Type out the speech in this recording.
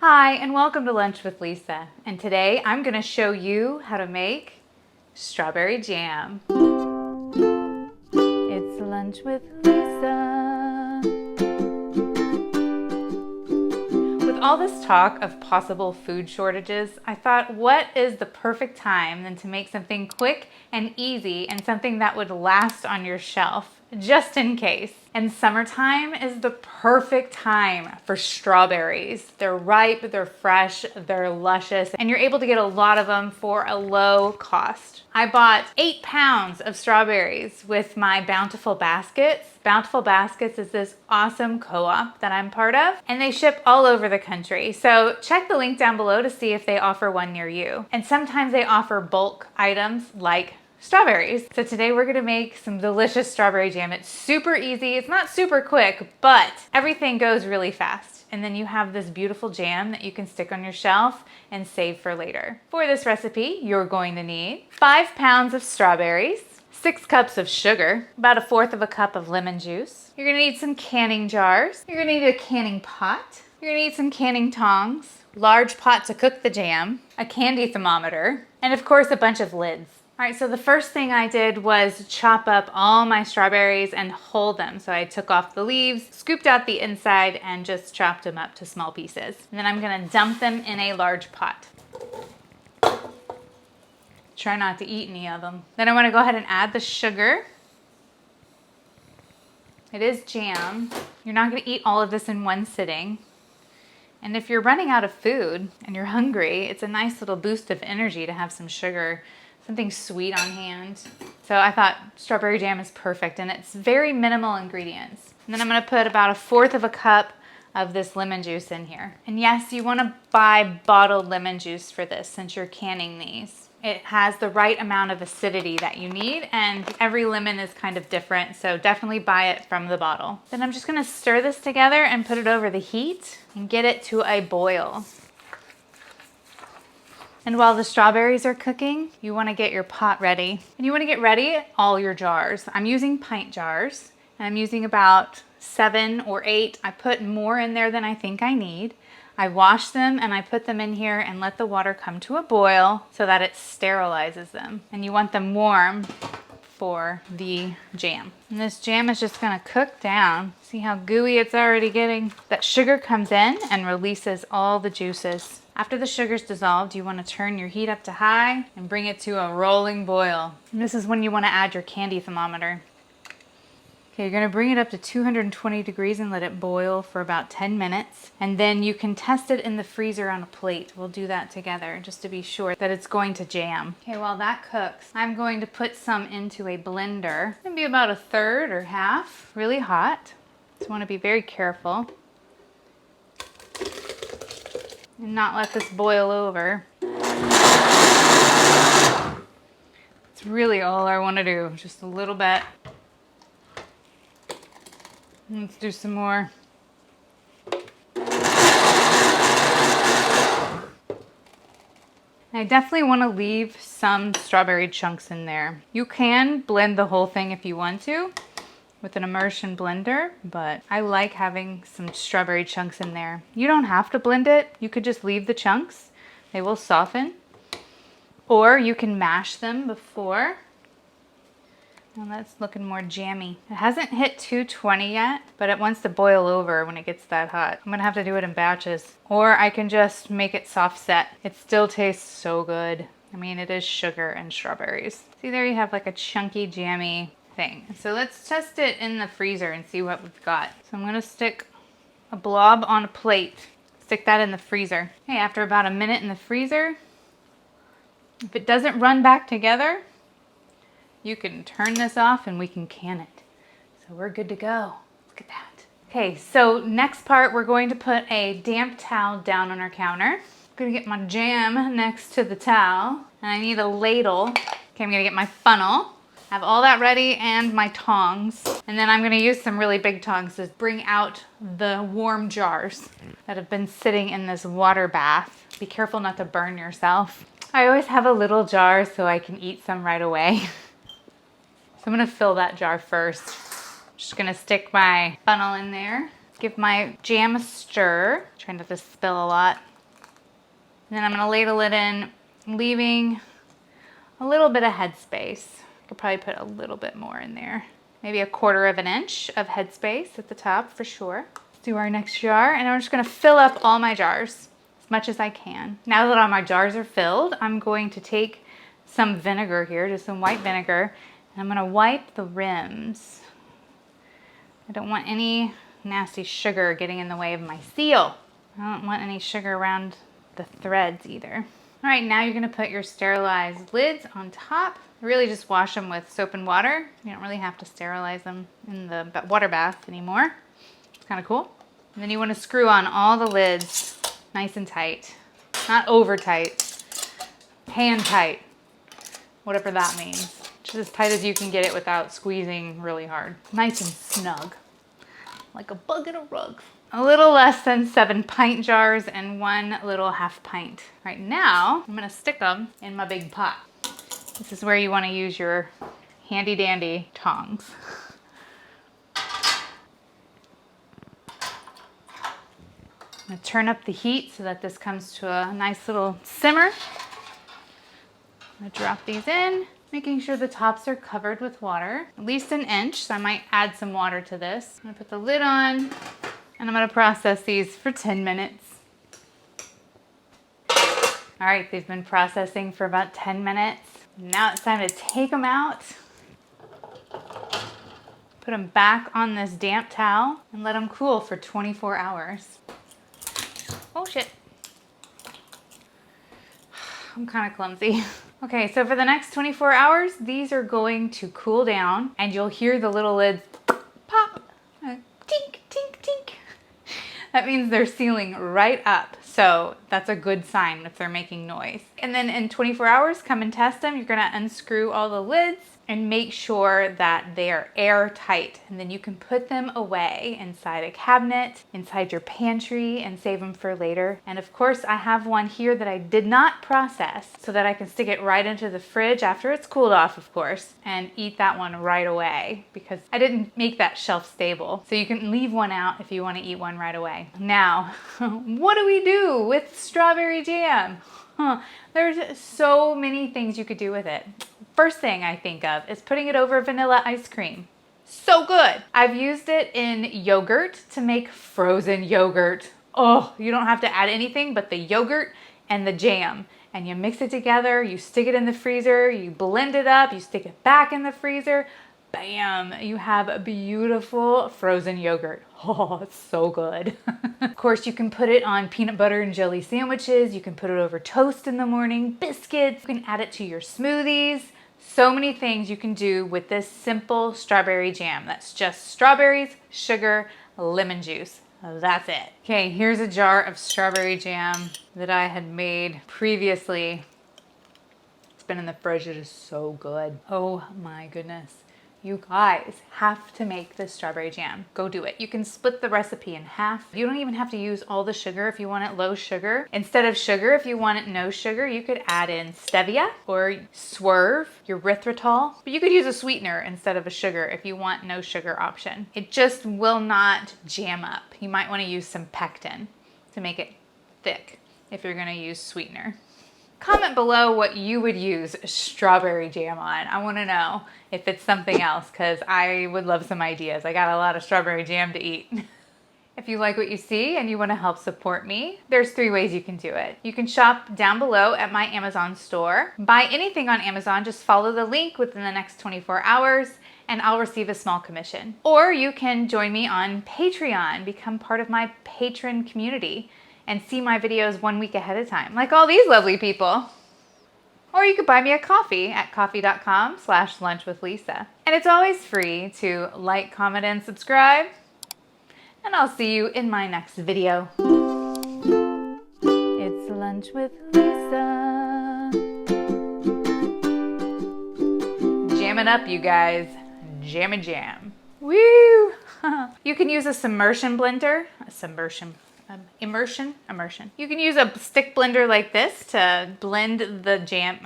Hi, and welcome to Lunch with Lisa. And today I'm going to show you how to make strawberry jam. It's Lunch with Lisa. With all this talk of possible food shortages, I thought, what is the perfect time than to make something quick and easy and something that would last on your shelf, just in case. And summertime is the perfect time for strawberries. They're ripe, they're fresh, they're luscious, and you're able to get a lot of them for a low cost. I bought 8 pounds of strawberries with my Bountiful Baskets. Bountiful Baskets is this awesome co-op that I'm part of, and they ship all over the country. So check the link down below to see if they offer one near you. And sometimes they offer bulk items like strawberries. So today we're gonna make some delicious strawberry jam. It's super easy, it's not super quick, but everything goes really fast. And then you have this beautiful jam that you can stick on your shelf and save for later. For this recipe, you're going to need 5 pounds of strawberries, 6 cups of sugar, about 1/4 of a cup of lemon juice. You're gonna need some canning jars. You're gonna need a canning pot. You're gonna need some canning tongs, large pot to cook the jam, a candy thermometer, and of course a bunch of lids. All right, so the first thing I did was chop up all my strawberries and hull them. So I took off the leaves, scooped out the inside, and just chopped them up to small pieces. And then I'm gonna dump them in a large pot. Try not to eat any of them. Then I wanna go ahead and add the sugar. It is jam. You're not gonna eat all of this in one sitting. And if you're running out of food and you're hungry, it's a nice little boost of energy to have some sugar, something sweet on hand. So I thought strawberry jam is perfect, and it's very minimal ingredients. And then I'm gonna put about 1/4 of a cup of this lemon juice in here. And yes, you wanna buy bottled lemon juice for this since you're canning these. It has the right amount of acidity that you need, and every lemon is kind of different, so definitely buy it from the bottle. Then I'm just gonna stir this together and put it over the heat and get it to a boil. And while the strawberries are cooking, you wanna get your pot ready. And you wanna get ready all your jars. I'm using pint jars, and I'm using about 7 or 8. I put more in there than I think I need. I wash them and I put them in here and let the water come to a boil so that it sterilizes them. And you want them warm for the jam. And this jam is just gonna cook down. See how gooey it's already getting? That sugar comes in and releases all the juices. After the sugar's dissolved, you wanna turn your heat up to high and bring it to a rolling boil. And this is when you wanna add your candy thermometer. Okay, you're gonna bring it up to 220 degrees and let it boil for about 10 minutes. And then you can test it in the freezer on a plate. We'll do that together just to be sure that it's going to jam. Okay, while that cooks, I'm going to put some into a blender. Maybe about 1/3 or half, really hot. So you wanna be very careful and not let this boil over. It's really all I wanna do, just a little bit. Let's do some more. I definitely want to leave some strawberry chunks in there. You can blend the whole thing if you want to with an immersion blender, but I like having some strawberry chunks in there. You don't have to blend it. You could just leave the chunks. They will soften. Or you can mash them before. And that's looking more jammy. It hasn't hit 220 yet, but it wants to boil over when it gets that hot. I'm gonna have to do it in batches. Or I can just make it soft set. It still tastes so good. I mean, it is sugar and strawberries. See, there you have like a chunky, jammy thing. So let's test it in the freezer and see what we've got. So I'm gonna stick a blob on a plate. Stick that in the freezer. Okay, after about a minute in the freezer, if it doesn't run back together, you can turn this off and we can can it. So we're good to go. Look at that. Okay, so next part, we're going to put a damp towel down on our counter. I'm gonna get my jam next to the towel, and I need a ladle. Okay, I'm gonna get my funnel. I have all that ready and my tongs. And then I'm gonna use some really big tongs to bring out the warm jars that have been sitting in this water bath. Be careful not to burn yourself. I always have a little jar so I can eat some right away. So I'm gonna fill that jar first. Just gonna stick my funnel in there. Give my jam a stir. Try not to spill a lot. And then I'm gonna lay the lid in, leaving a little bit of headspace. I could probably put a little bit more in there. Maybe 1/4 of an inch of headspace at the top for sure. Let's do our next jar, and I'm just gonna fill up all my jars as much as I can. Now that all my jars are filled, I'm going to take some vinegar here, just some white vinegar, and I'm gonna wipe the rims. I don't want any nasty sugar getting in the way of my seal. I don't want any sugar around the threads either. All right, now you're gonna put your sterilized lids on top. Really just wash them with soap and water. You don't really have to sterilize them in the water bath anymore. It's kind of cool. And then you wanna screw on all the lids nice and tight. Not over tight, hand tight, whatever that means. Just as tight as you can get it without squeezing really hard. Nice and snug, like a bug in a rug. A little less than 7 pint jars and 1 little 1/2 pint. Right now, I'm gonna stick them in my big pot. This is where you wanna use your handy dandy tongs. I'm gonna turn up the heat so that this comes to a nice little simmer. I'm gonna drop these in, making sure the tops are covered with water, at least 1 inch, so I might add some water to this. I'm gonna put the lid on, and I'm gonna process these for 10 minutes. All right, they've been processing for about 10 minutes. Now it's time to take them out, put them back on this damp towel, and let them cool for 24 hours. Oh shit. I'm kind of clumsy. Okay, so for the next 24 hours, these are going to cool down, and you'll hear the little lids pop, tink, tink, tink. That means they're sealing right up. So that's a good sign if they're making noise. And then in 24 hours, come and test them. You're gonna unscrew all the lids and make sure that they are airtight. And then you can put them away inside a cabinet, inside your pantry, and save them for later. And of course, I have one here that I did not process so that I can stick it right into the fridge after it's cooled off, of course, and eat that one right away because I didn't make that shelf stable. So you can leave one out if you want to eat one right away. Now, what do we do with strawberry jam? There's so many things you could do with it. First thing I think of is putting it over vanilla ice cream. So good. I've used it in yogurt to make frozen yogurt. Oh, you don't have to add anything but the yogurt and the jam. And you mix it together, you stick it in the freezer, you blend it up, you stick it back in the freezer. Bam, you have a beautiful frozen yogurt. Oh, it's so good. Of course, you can put it on peanut butter and jelly sandwiches. You can put it over toast in the morning, biscuits. You can add it to your smoothies. So many things you can do with this simple strawberry jam. That's just strawberries, sugar, lemon juice. That's it. Okay, here's a jar of strawberry jam that I had made previously. It's been in the fridge. It is so good. Oh my goodness. You guys have to make this strawberry jam. Go do it. You can split the recipe in half. You don't even have to use all the sugar if you want it low sugar. Instead of sugar, if you want it no sugar, you could add in stevia or swerve, erythritol. But you could use a sweetener instead of a sugar if you want no sugar option. It just will not jam up. You might want to use some pectin to make it thick if you're going to use sweetener. Comment below what you would use strawberry jam on. I want to know if it's something else because I would love some ideas. I got a lot of strawberry jam to eat. If you like what you see and you want to help support me, there's 3 ways you can do it. You can shop down below at my Amazon store. Buy anything on Amazon, just follow the link within the next 24 hours and I'll receive a small commission. Or you can join me on Patreon, become part of my patron community, and see my videos 1 week ahead of time, like all these lovely people. Or you could buy me a coffee at coffee.com/lunchwithlisa. And it's always free to like, comment, and subscribe. And I'll see you in my next video. It's Lunch with Lisa. Jam it up, you guys. Jam and jam. Woo! You can use a immersion blender. Immersion. You can use a stick blender like this to blend the jam.